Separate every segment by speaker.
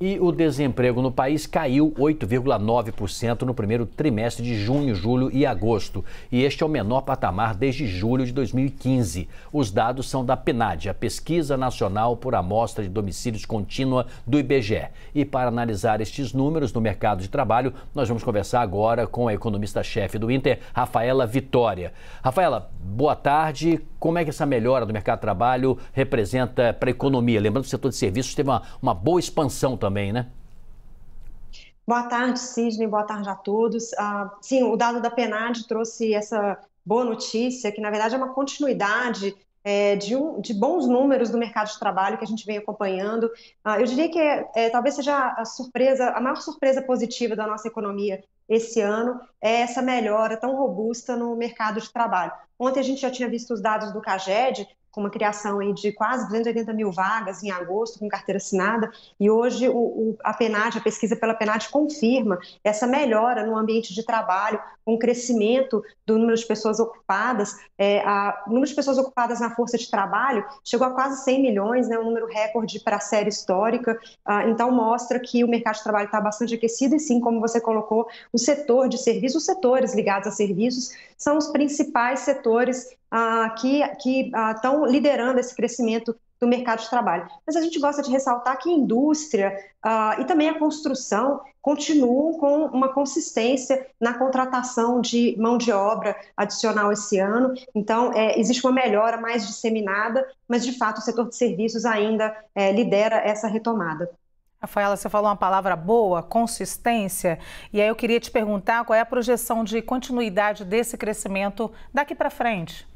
Speaker 1: E o desemprego no país caiu 8,9% no primeiro trimestre de junho, julho e agosto. E este é o menor patamar desde julho de 2015. Os dados são da PNAD, a Pesquisa Nacional por Amostra de Domicílios Contínua do IBGE. E para analisar estes números no mercado de trabalho, nós vamos conversar agora com a economista-chefe do Inter, Rafaela Vitória. Rafaela, boa tarde. Como é que essa melhora do mercado de trabalho representa para a economia? Lembrando que o setor de serviços teve uma boa expansão também, né?
Speaker 2: Boa tarde, Sidney. Boa tarde a todos. Sim, o dado da PNAD trouxe essa boa notícia, que na verdade é uma continuidade de bons números do mercado de trabalho que a gente vem acompanhando. Eu diria que talvez seja a maior surpresa positiva da nossa economia esse ano é essa melhora tão robusta no mercado de trabalho. Ontem a gente já tinha visto os dados do CAGED, com uma criação aí de quase 280 mil vagas em agosto, com carteira assinada, e hoje a PNAD, a pesquisa pela PNAD, confirma essa melhora no ambiente de trabalho, com o crescimento do número de pessoas ocupadas. O número de pessoas ocupadas na força de trabalho chegou a quase 100 milhões, né, um número recorde para a série histórica. Então mostra que o mercado de trabalho está bastante aquecido e sim, como você colocou, o setor de serviços, os setores ligados a serviços são os principais setores que estão liderando esse crescimento do mercado de trabalho. Mas a gente gosta de ressaltar que a indústria e também a construção continuam com uma consistência na contratação de mão de obra adicional esse ano. Então, existe uma melhora mais disseminada, mas, de fato, o setor de serviços ainda lidera essa retomada.
Speaker 3: Rafaela, você falou uma palavra boa, consistência, e aí eu queria te perguntar qual é a projeção de continuidade desse crescimento daqui para frente.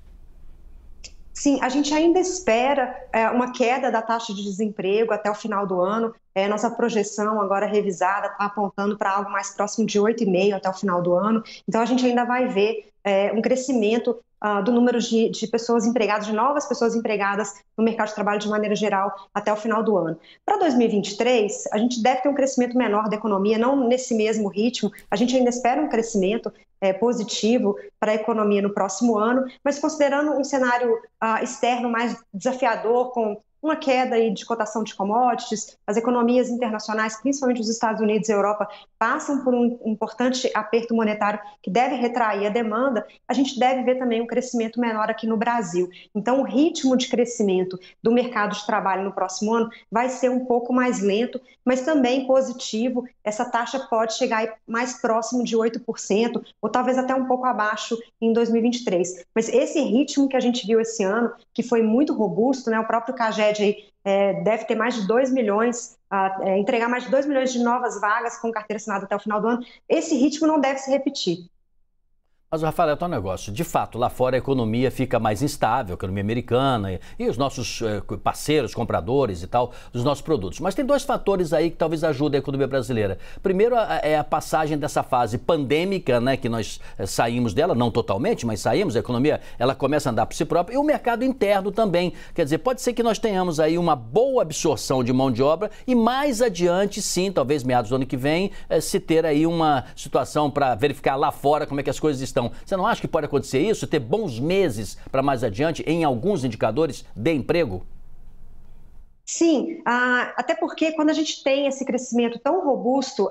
Speaker 2: Sim, a gente ainda espera uma queda da taxa de desemprego até o final do ano. Nossa projeção agora revisada está apontando para algo mais próximo de 8,5% até o final do ano. Então a gente ainda vai ver um crescimento do número de pessoas empregadas, de novas pessoas empregadas no mercado de trabalho de maneira geral até o final do ano. Para 2023, a gente deve ter um crescimento menor da economia, não nesse mesmo ritmo. A gente ainda espera um crescimento positivo para a economia no próximo ano, mas considerando um cenário externo mais desafiador, com uma queda aí de cotação de commodities, as economias internacionais, principalmente os Estados Unidos e a Europa, passam por um importante aperto monetário que deve retrair a demanda, a gente deve ver também um crescimento menor aqui no Brasil. Então, o ritmo de crescimento do mercado de trabalho no próximo ano vai ser um pouco mais lento, mas também positivo. Essa taxa pode chegar mais próximo de 8%, ou talvez até um pouco abaixo em 2023. Mas esse ritmo que a gente viu esse ano, que foi muito robusto, né, o próprio CAGED deve ter mais de 2 milhões, entregar mais de 2 milhões de novas vagas com carteira assinada até o final do ano. Esse ritmo não deve se repetir.
Speaker 1: Mas, Rafael, é um negócio. De fato, lá fora a economia fica mais instável, a economia americana e os nossos parceiros, compradores e tal, dos nossos produtos. Mas tem dois fatores aí que talvez ajudem a economia brasileira. Primeiro é a passagem dessa fase pandêmica, né, que nós saímos dela, não totalmente, mas saímos, a economia ela começa a andar por si própria, e o mercado interno também. Quer dizer, pode ser que nós tenhamos aí uma boa absorção de mão de obra e mais adiante, sim, talvez meados do ano que vem, se ter aí uma situação para verificar lá fora como é que as coisas estão. Você não acha que pode acontecer isso, ter bons meses para mais adiante em alguns indicadores de emprego?
Speaker 2: Sim, até porque quando a gente tem esse crescimento tão robusto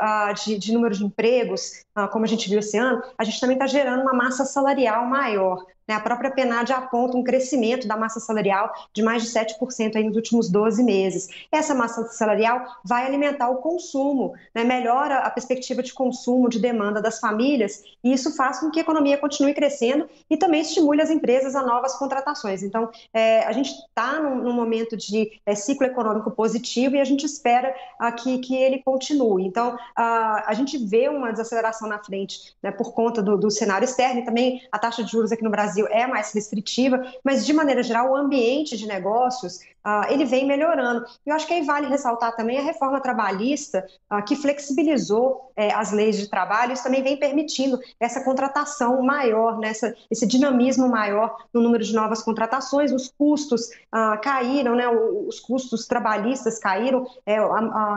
Speaker 2: de número de empregos, como a gente viu esse ano, a gente também está gerando uma massa salarial maior. A própria PNAD aponta um crescimento da massa salarial de mais de 7% aí nos últimos 12 meses. Essa massa salarial vai alimentar o consumo, né? Melhora a perspectiva de consumo, de demanda das famílias, e isso faz com que a economia continue crescendo e também estimule as empresas a novas contratações. Então, a gente está num momento de ciclo econômico positivo e a gente espera que ele continue. Então, a gente vê uma desaceleração na frente, né, por conta do cenário externo, e também a taxa de juros aqui no Brasil é mais restritiva, mas de maneira geral o ambiente de negócios ele vem melhorando. Eu acho que aí vale ressaltar também a reforma trabalhista que flexibilizou as leis de trabalho. Isso também vem permitindo essa contratação maior, né, esse dinamismo maior no número de novas contratações. Os custos caíram, né, os custos trabalhistas caíram,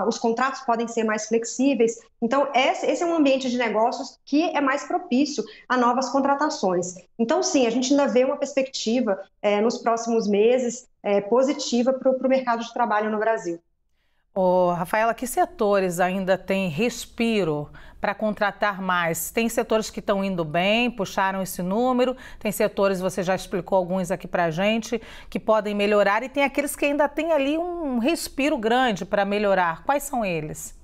Speaker 2: os contratos podem ser mais flexíveis. Então, esse é um ambiente de negócios que é mais propício a novas contratações. Então, sim, a gente ainda vê uma perspectiva nos próximos meses positiva para o mercado de trabalho no Brasil.
Speaker 3: Ô, Rafaela, que setores ainda têm respiro para contratar mais? Tem setores que estão indo bem, puxaram esse número, tem setores, você já explicou alguns aqui para a gente, que podem melhorar, e tem aqueles que ainda têm ali um respiro grande para melhorar. Quais são eles?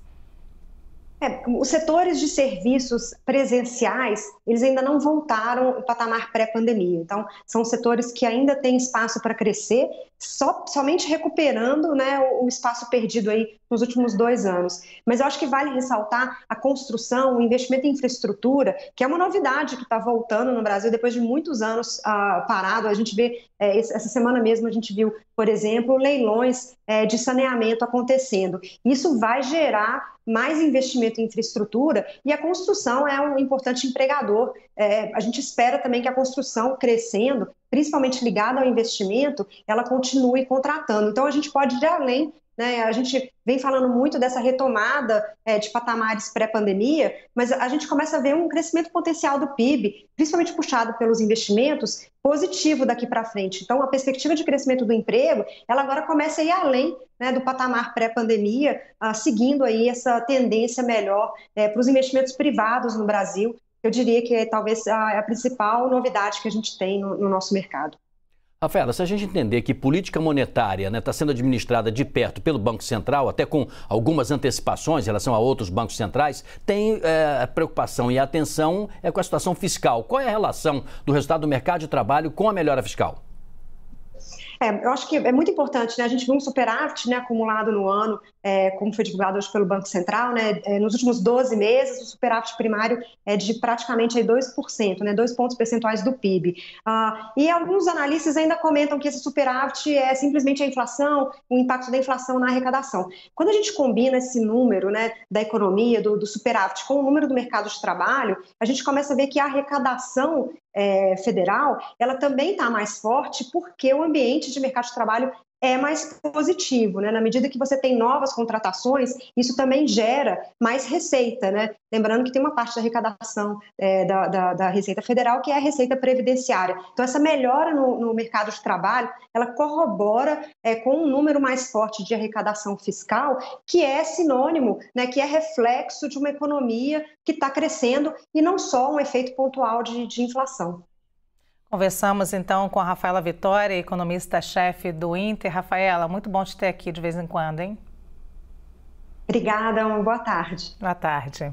Speaker 2: Os setores de serviços presenciais, eles ainda não voltaram ao patamar pré-pandemia. Então, são setores que ainda têm espaço para crescer, somente recuperando, né, o espaço perdido aí nos últimos 2 anos. Mas eu acho que vale ressaltar a construção, o investimento em infraestrutura, que é uma novidade que está voltando no Brasil depois de muitos anos parado. A gente vê, essa semana mesmo a gente viu, por exemplo, leilões de saneamento acontecendo. Isso vai gerar mais investimento em infraestrutura, e a construção é um importante empregador. A gente espera também que a construção crescendo, principalmente ligada ao investimento, ela continue contratando. Então a gente pode ir além, né? A gente vem falando muito dessa retomada de patamares pré-pandemia, mas a gente começa a ver um crescimento potencial do PIB, principalmente puxado pelos investimentos, positivo daqui para frente. Então, a perspectiva de crescimento do emprego, ela agora começa a ir além, né, do patamar pré-pandemia, seguindo aí essa tendência melhor para os investimentos privados no Brasil. Eu diria que é talvez a principal novidade que a gente tem no nosso mercado.
Speaker 1: Rafaela, se a gente entender que política monetária está sendo administrada de perto pelo Banco Central, até com algumas antecipações em relação a outros bancos centrais, tem preocupação e atenção com a situação fiscal. Qual é a relação do resultado do mercado de trabalho com a melhora fiscal?
Speaker 2: Eu acho que é muito importante, né? A gente viu um superávit, né, acumulado no ano, como foi divulgado hoje pelo Banco Central, né? Nos últimos 12 meses, o superávit primário é de praticamente 2%, né, 2 pontos percentuais do PIB. E alguns analistas ainda comentam que esse superávit é simplesmente a inflação, o impacto da inflação na arrecadação. Quando a gente combina esse número, né, da economia, do superávit, com o número do mercado de trabalho, a gente começa a ver que a arrecadação federal, ela também está mais forte porque o ambiente de mercado de trabalho é mais positivo, né? Na medida que você tem novas contratações, isso também gera mais receita, né? Lembrando que tem uma parte da arrecadação da Receita Federal que é a receita previdenciária. Então, essa melhora no mercado de trabalho, ela corrobora com um número mais forte de arrecadação fiscal, que é sinônimo, né, que é reflexo de uma economia que está crescendo e não só um efeito pontual de inflação.
Speaker 3: Conversamos então com a Rafaela Vitória, economista-chefe do Inter. Rafaela, muito bom te ter aqui de vez em quando, hein?
Speaker 2: Obrigada, uma boa tarde.
Speaker 3: Boa tarde.